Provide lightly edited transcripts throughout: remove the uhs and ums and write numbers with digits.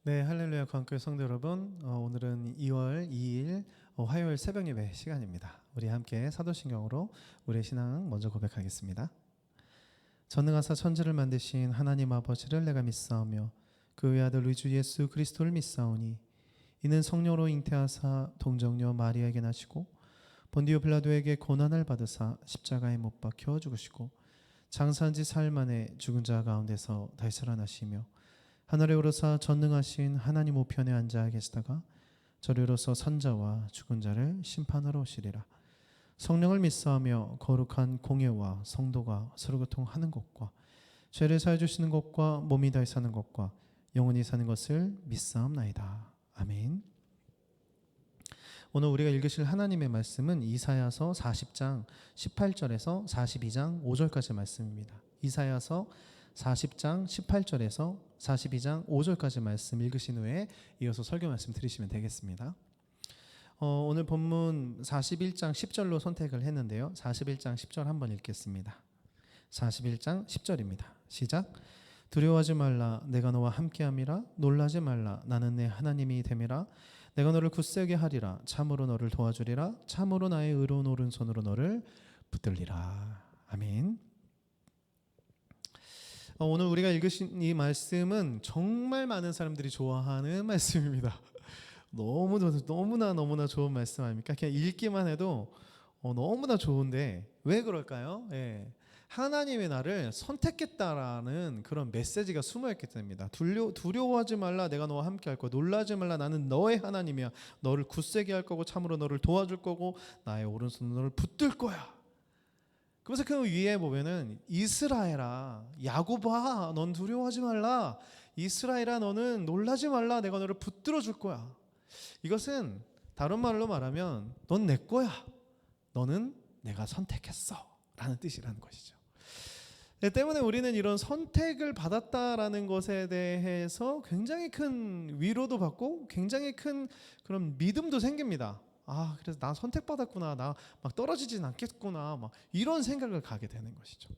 네, 할렐루야 광교회 성도 여러분, 오늘은 2월 2일 화요일 새벽 예배 시간입니다. 우리 함께 사도신경으로 우리의 신앙 먼저 고백하겠습니다. 전능하사 천지를 만드신 하나님 아버지를 내가 믿사오며 그 외아들 우리 주 예수 그리스도를 믿사오니 이는 성령으로 잉태하사 동정녀 마리아에게 나시고 본디오 빌라도에게 고난을 받으사 십자가에 못 박혀 죽으시고 장사한 지 사흘 만에 죽은 자 가운데서 다시 살아나시며 하늘에 오르사 전능하신 하나님 우편에 앉아 계시다가 저리로서 산자와 죽은 자를 심판하러 오시리라. 성령을 믿사하며 거룩한 공예와 성도가 서로 교통하는 것과 죄를 사해 주시는 것과 몸이 다시 사는 것과 영원히 사는 것을 믿사옵나이다. 아멘. 오늘 우리가 읽으실 하나님의 말씀은 이사야서 40장 18절에서 42장 5절까지 말씀입니다. 이사야서 40장 18절에서 42장 5절까지 말씀 읽으신 후에 이어서 설교 말씀 들으시면 되겠습니다. 오늘 본문 41장 10절로 선택을 했는데요. 41장 10절 한번 읽겠습니다. 41장 10절입니다. 시작. 두려워하지 말라 내가 너와 함께함이라. 놀라지 말라 나는 내 하나님이 됨이라. 내가 너를 굳세게 하리라. 참으로 너를 도와주리라. 참으로 나의 의로운 오른손으로 너를 붙들리라. 아멘. 오늘 우리가 읽으신 이 말씀은 정말 많은 사람들이 좋아하는 말씀입니다. 너무나 좋은 말씀 아닙니까? 그냥 읽기만 해도 너무나 좋은데 왜 그럴까요? 예. 하나님의 나를 선택했다라는 그런 메시지가 숨어있기 때문입니다. 두려워하지 말라 내가 너와 함께 할 거야. 놀라지 말라 나는 너의 하나님이야. 너를 굳세게 할 거고 참으로 너를 도와줄 거고 나의 오른손으로 너를 붙들 거야. 그래서 그 위에 보면은 이스라엘아 야곱아 넌 두려워하지 말라. 이스라엘아 너는 놀라지 말라. 내가 너를 붙들어 줄 거야. 이것은 다른 말로 말하면 넌 내 거야. 너는 내가 선택했어 라는 뜻이라는 것이죠. 때문에 우리는 이런 선택을 받았다라는 것에 대해서 굉장히 큰 위로도 받고 굉장히 큰 그런 믿음도 생깁니다. 아, 그래서 나 선택받았구나. 나 막 떨어지진 않겠구나. 막 이런 생각을 가게 되는 것이죠.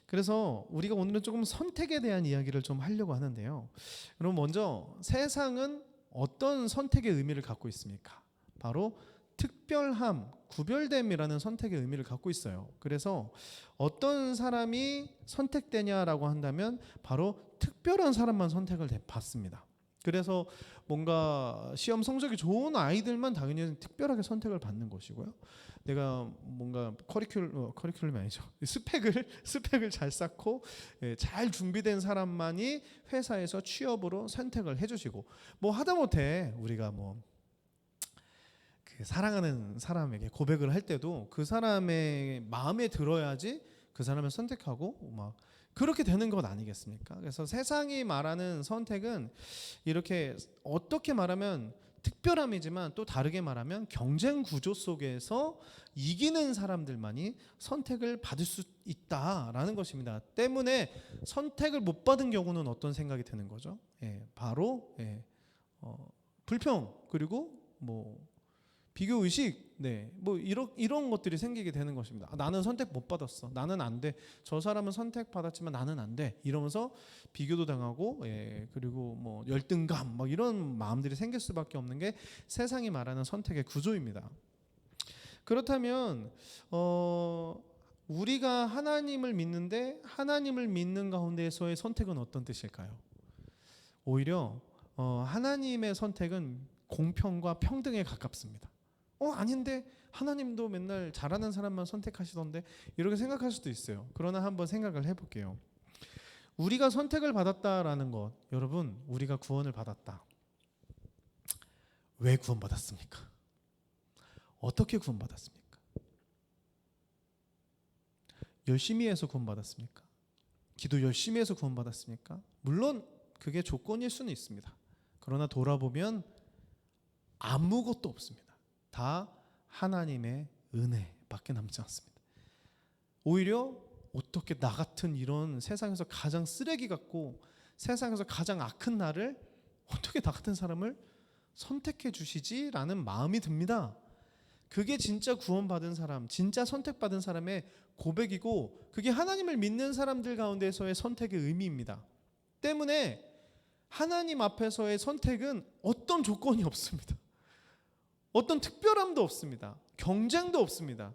그래서 우리가 오늘은 조금 선택에 대한 이야기를 좀 하려고 하는데요. 그럼 먼저 세상은 어떤 선택의 의미를 갖고 있습니까? 바로 특별함, 구별됨이라는 선택의 의미를 갖고 있어요. 그래서 어떤 사람이 선택되냐라고 한다면 바로 특별한 사람만 선택을 받습니다. 그래서 뭔가 시험 성적이 좋은 아이들만 당연히 특별하게 선택을 받는 것이고요. 내가 뭔가 커리큘럼이 아니죠. 스펙을 잘 쌓고 잘 준비된 사람만이 회사에서 취업으로 선택을 해주시고 뭐 하다못해 우리가 그 사랑하는 사람에게 고백을 할 때도 그 사람의 마음에 들어야지 그 사람을 선택하고 막 그렇게 되는 것 아니겠습니까? 그래서 세상이 말하는 선택은 이렇게 어떻게 말하면 특별함이지만 또 다르게 말하면 경쟁 구조 속에서 이기는 사람들만이 선택을 받을 수 있다라는 것입니다. 때문에 선택을 못 받은 경우는 어떤 생각이 드는 거죠? 바로 불평 그리고 비교 의식, 이런 것들이 생기게 되는 것입니다. 나는 선택 못 받았어. 나는 안 돼. 저 사람은 선택 받았지만 나는 안 돼. 이러면서 비교도 당하고, 그리고 열등감, 이런 마음들이 생길 수밖에 없는 게 세상이 말하는 선택의 구조입니다. 그렇다면 우리가 하나님을 믿는데 하나님을 믿는 가운데에서의 선택은 어떤 뜻일까요? 오히려 하나님의 선택은 공평과 평등에 가깝습니다. 아닌데 하나님도 맨날 잘하는 사람만 선택하시던데 이렇게 생각할 수도 있어요. 그러나 한번 생각을 해볼게요. 우리가 선택을 받았다라는 것, 여러분 우리가 구원을 받았다. 왜 구원받았습니까? 어떻게 구원받았습니까? 열심히 해서 구원받았습니까? 기도 열심히 해서 구원받았습니까? 물론 그게 조건일 수는 있습니다. 그러나 돌아보면 아무것도 없습니다. 다 하나님의 은혜밖에 남지 않습니다. 오히려 어떻게 나 같은 이런 세상에서 가장 쓰레기 같고 세상에서 가장 악한 나를 어떻게 나 같은 사람을 선택해 주시지라는 마음이 듭니다. 그게 진짜 구원받은 사람, 진짜 선택받은 사람의 고백이고 그게 하나님을 믿는 사람들 가운데서의 선택의 의미입니다. 때문에 하나님 앞에서의 선택은 어떤 조건이 없습니다. 어떤 특별함도 없습니다. 경쟁도 없습니다.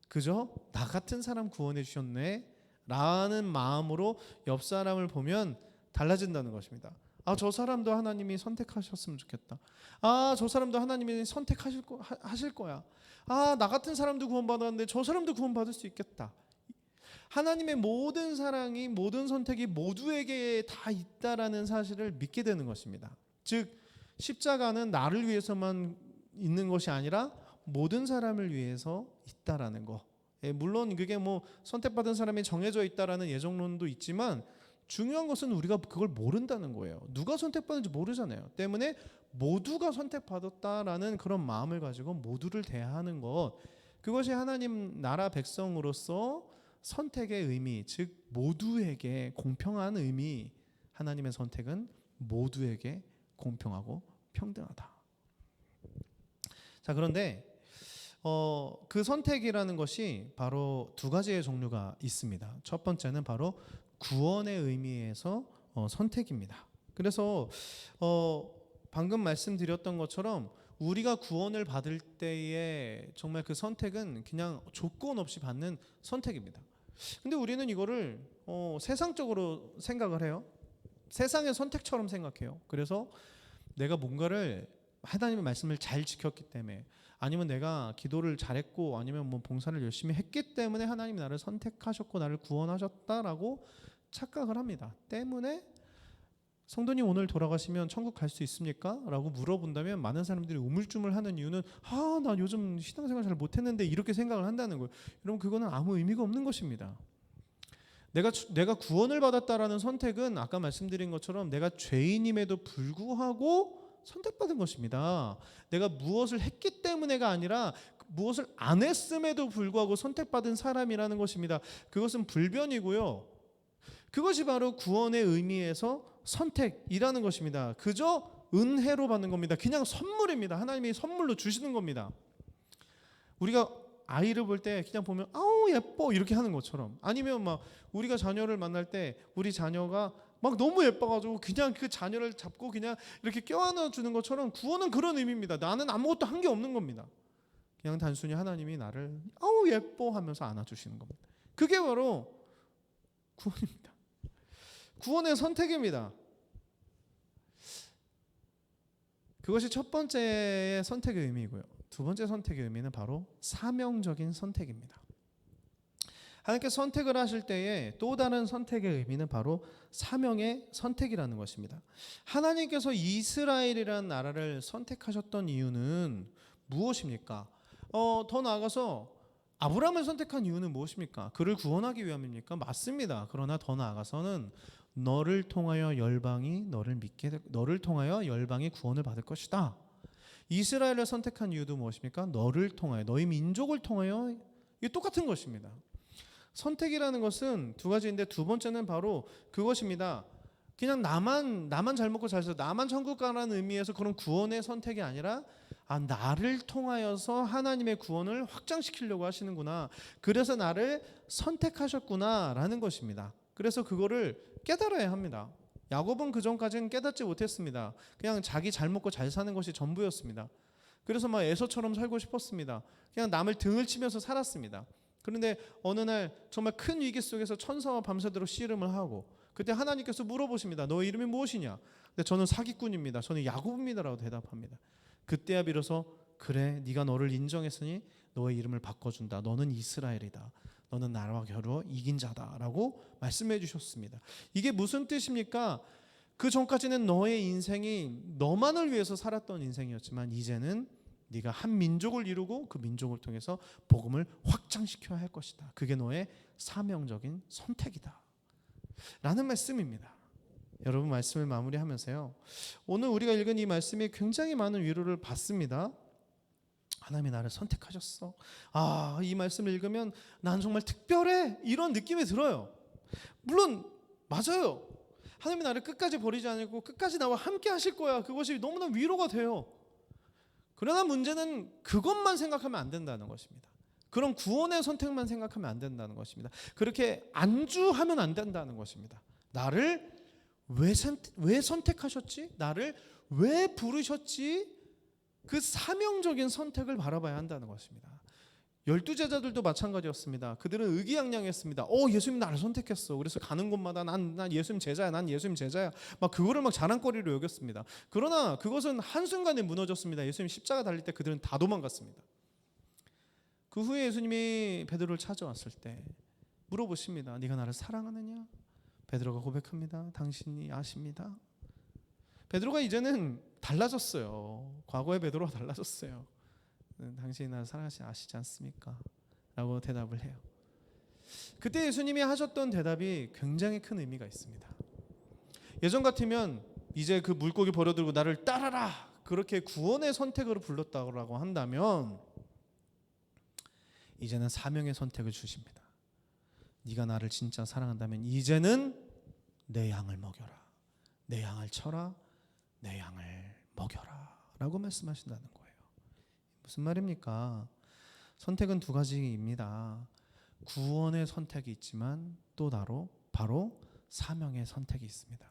그저 나 같은 사람 구원해 주셨네 라는 마음으로 옆 사람을 보면 달라진다는 것입니다. 아, 저 사람도 하나님이 선택하셨으면 좋겠다. 아, 저 사람도 하나님이 하실 거야. 아, 나 같은 사람도 구원받았는데 저 사람도 구원받을 수 있겠다. 하나님의 모든 사랑이, 모든 선택이 모두에게 다 있다라는 사실을 믿게 되는 것입니다. 즉 십자가는 나를 위해서만 있는 것이 아니라 모든 사람을 위해서 있다라는 거. 물론 그게 뭐 선택받은 사람이 정해져 있다라는 예정론도 있지만 중요한 것은 우리가 그걸 모른다는 거예요. 누가 선택받는지 모르잖아요. 때문에 모두가 선택받았다라는 그런 마음을 가지고 모두를 대하는 것, 그것이 하나님 나라 백성으로서 선택의 의미, 즉 모두에게 공평한 의미. 하나님의 선택은 모두에게 공평하고 평등하다. 자, 그런데 그 선택이라는 것이 바로 두 가지의 종류가 있습니다. 첫 번째는 바로 구원의 의미에서 선택입니다. 그래서 방금 말씀드렸던 것처럼 우리가 구원을 받을 때에 정말 그 선택은 그냥 조건 없이 받는 선택입니다. 근데 우리는 이거를 세상적으로 생각을 해요. 세상의 선택처럼 생각해요. 그래서 내가 뭔가를 하나님의 말씀을 잘 지켰기 때문에, 아니면 내가 기도를 잘했고, 아니면 뭐 봉사를 열심히 했기 때문에 하나님이 나를 선택하셨고 나를 구원하셨다라고 착각을 합니다. 때문에 성도님 오늘 돌아가시면 천국 갈 수 있습니까? 라고 물어본다면 많은 사람들이 우물쭈물하는 이유는 나 요즘 신앙생활 잘 못했는데 이렇게 생각을 한다는 거예요. 여러분, 그거는 아무 의미가 없는 것입니다. 내가 구원을 받았다라는 선택은 아까 말씀드린 것처럼 내가 죄인임에도 불구하고 선택받은 것입니다. 내가 무엇을 했기 때문에가 아니라 무엇을 안 했음에도 불구하고 선택받은 사람이라는 것입니다. 그것은 불변이고요. 그것이 바로 구원의 의미에서 선택이라는 것입니다. 그저 은혜로 받는 겁니다. 그냥 선물입니다. 하나님이 선물로 주시는 겁니다. 우리가 아이를 볼 때 그냥 보면 아우 예뻐 이렇게 하는 것처럼, 아니면 막 우리가 자녀를 만날 때 우리 자녀가 막 너무 예뻐가지고 그냥 그 자녀를 잡고 그냥 이렇게 껴안아 주는 것처럼 구원은 그런 의미입니다. 나는 아무것도 한 게 없는 겁니다. 그냥 단순히 하나님이 나를 아우 예뻐 하면서 안아주시는 겁니다. 그게 바로 구원입니다. 구원의 선택입니다. 그것이 첫 번째의 선택의 의미이고요. 두 번째 선택의 의미는 바로 사명적인 선택입니다. 하나님께서 선택을 하실 때에 또 다른 선택의 의미는 바로 사명의 선택이라는 것입니다. 하나님께서 이스라엘이라는 나라를 선택하셨던 이유는 무엇입니까? 더 나아가서 아브라함을 선택한 이유는 무엇입니까? 그를 구원하기 위함입니까? 맞습니다. 그러나 더 나아가서는 너를 통하여 열방이 너를 통하여 열방이 구원을 받을 것이다. 이스라엘을 선택한 이유도 무엇입니까? 너를 통하여, 너희 민족을 통하여. 이게 똑같은 것입니다. 선택이라는 것은 두 가지인데 두 번째는 바로 그것입니다. 그냥 나만 잘 먹고 잘 살아서 나만 천국 가라는 의미에서 그런 구원의 선택이 아니라 나를 통하여서 하나님의 구원을 확장시키려고 하시는구나. 그래서 나를 선택하셨구나라는 것입니다. 그래서 그거를 깨달아야 합니다. 야곱은 그 전까지는 깨닫지 못했습니다. 그냥 자기 잘 먹고 잘 사는 것이 전부였습니다. 그래서 막 에서처럼 살고 싶었습니다. 그냥 남을 등을 치면서 살았습니다. 그런데 어느 날 정말 큰 위기 속에서 천사와 밤새도록 씨름을 하고, 그때 하나님께서 물어보십니다. 너의 이름이 무엇이냐? 근데 저는 사기꾼입니다. 저는 야곱입니다라고 대답합니다. 그때야 비로소 그래, 네가 너를 인정했으니 너의 이름을 바꿔준다. 너는 이스라엘이다. 너는 나라와 겨루어 이긴 자다라고 말씀해 주셨습니다. 이게 무슨 뜻입니까? 그 전까지는 너의 인생이 너만을 위해서 살았던 인생이었지만 이제는 네가 한 민족을 이루고 그 민족을 통해서 복음을 확장시켜야 할 것이다. 그게 너의 사명적인 선택이다 라는 말씀입니다. 여러분, 말씀을 마무리하면서요, 오늘 우리가 읽은 이 말씀이 굉장히 많은 위로를 받습니다. 하나님이 나를 선택하셨어. 이 말씀을 읽으면 난 정말 특별해, 이런 느낌이 들어요. 물론 맞아요. 하나님이 나를 끝까지 버리지 않고 끝까지 나와 함께 하실 거야. 그것이 너무나 위로가 돼요. 그러나 문제는 그것만 생각하면 안 된다는 것입니다. 그런 구원의 선택만 생각하면 안 된다는 것입니다. 그렇게 안주하면 안 된다는 것입니다. 나를 왜 선택하셨지? 나를 왜 부르셨지? 그 사명적인 선택을 바라봐야 한다는 것입니다. 12제자들도 마찬가지였습니다. 그들은 의기양양했습니다. 예수님 나를 선택했어. 그래서 가는 곳마다 난 예수님 제자야. 난 예수님 제자야. 막 그거를 막 자랑거리로 여겼습니다. 그러나 그것은 한순간에 무너졌습니다. 예수님 십자가 달릴 때 그들은 다 도망갔습니다. 그 후에 예수님이 베드로를 찾아왔을 때 물어보십니다. 네가 나를 사랑하느냐? 베드로가 고백합니다. 당신이 아십니다. 베드로가 이제는 달라졌어요. 과거의 베드로가 달라졌어요. 당신이 나를 사랑하시지 아시지 않습니까? 라고 대답을 해요. 그때 예수님이 하셨던 대답이 굉장히 큰 의미가 있습니다. 예전 같으면 이제 그 물고기 버려두고 나를 따라라 그렇게 구원의 선택으로 불렀다고 한다면 이제는 사명의 선택을 주십니다. 네가 나를 진짜 사랑한다면 이제는 내 양을 먹여라. 내 양을 쳐라. 내 양을 먹여라 라고 말씀하신다는 거예요. 무슨 말입니까? 선택은 두 가지입니다. 구원의 선택이 있지만 또 바로 사명의 선택이 있습니다.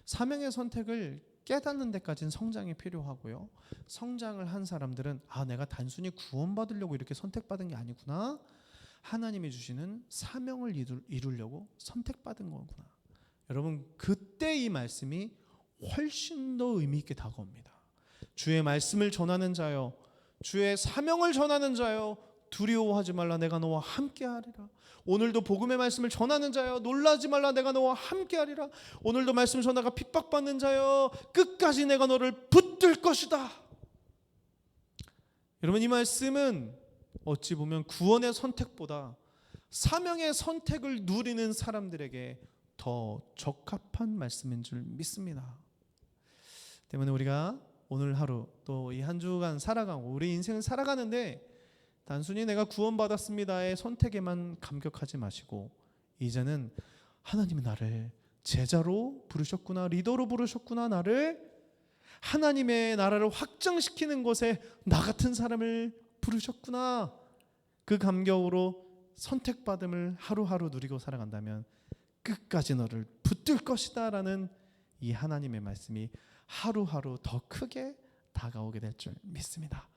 사명의 선택을 깨닫는 데까지는 성장이 필요하고요. 성장을 한 사람들은 내가 단순히 구원받으려고 이렇게 선택받은 게 아니구나. 하나님이 주시는 사명을 이루려고 선택받은 거구나. 여러분 그때 이 말씀이 훨씬 더 의미 있게 다가옵니다. 주의 말씀을 전하는 자여, 주의 사명을 전하는 자여, 두려워하지 말라 내가 너와 함께하리라. 오늘도 복음의 말씀을 전하는 자여, 놀라지 말라 내가 너와 함께하리라. 오늘도 말씀 전하가 핍박받는 자여, 끝까지 내가 너를 붙들 것이다. 여러분 이 말씀은 어찌 보면 구원의 선택보다 사명의 선택을 누리는 사람들에게 더 적합한 말씀인 줄 믿습니다. 때문에 우리가 오늘 하루 또 이 한 주간 살아가고 우리 인생을 살아가는데 단순히 내가 구원받았습니다의 선택에만 감격하지 마시고 이제는 하나님이 나를 제자로 부르셨구나, 리더로 부르셨구나, 나를 하나님의 나라를 확장시키는 것에 나 같은 사람을 부르셨구나, 그 감격으로 선택받음을 하루하루 누리고 살아간다면 끝까지 너를 붙들 것이다 라는 이 하나님의 말씀이 하루하루 더 크게 다가오게 될 줄 믿습니다.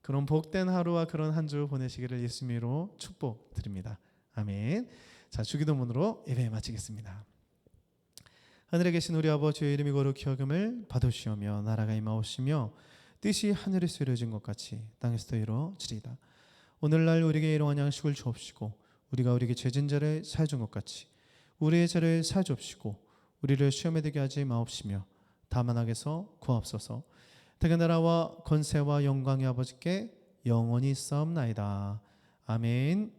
그런 복된 하루와 그런 한 주 보내시기를 예수님으로 축복드립니다. 아멘. 자, 주기도문으로 예배 마치겠습니다. 하늘에 계신 우리 아버지의 이름이 거룩히 여김을 받으시오며 나라가 임하오시며 뜻이 하늘에서 이루어진 것 같이 땅에서도 이루어지리이다. 오늘날 우리에게 일용할 양식을 주옵시고 우리가 우리에게 죄진 자를 사해 준 것 같이 우리의 죄를 사해 주옵시고 우리를 시험에 들게 하지 마옵시며 다만 악에서 구하옵소서. 태그 나라와 권세와 영광의 아버지께 영원히 있사옵나이다. 아멘.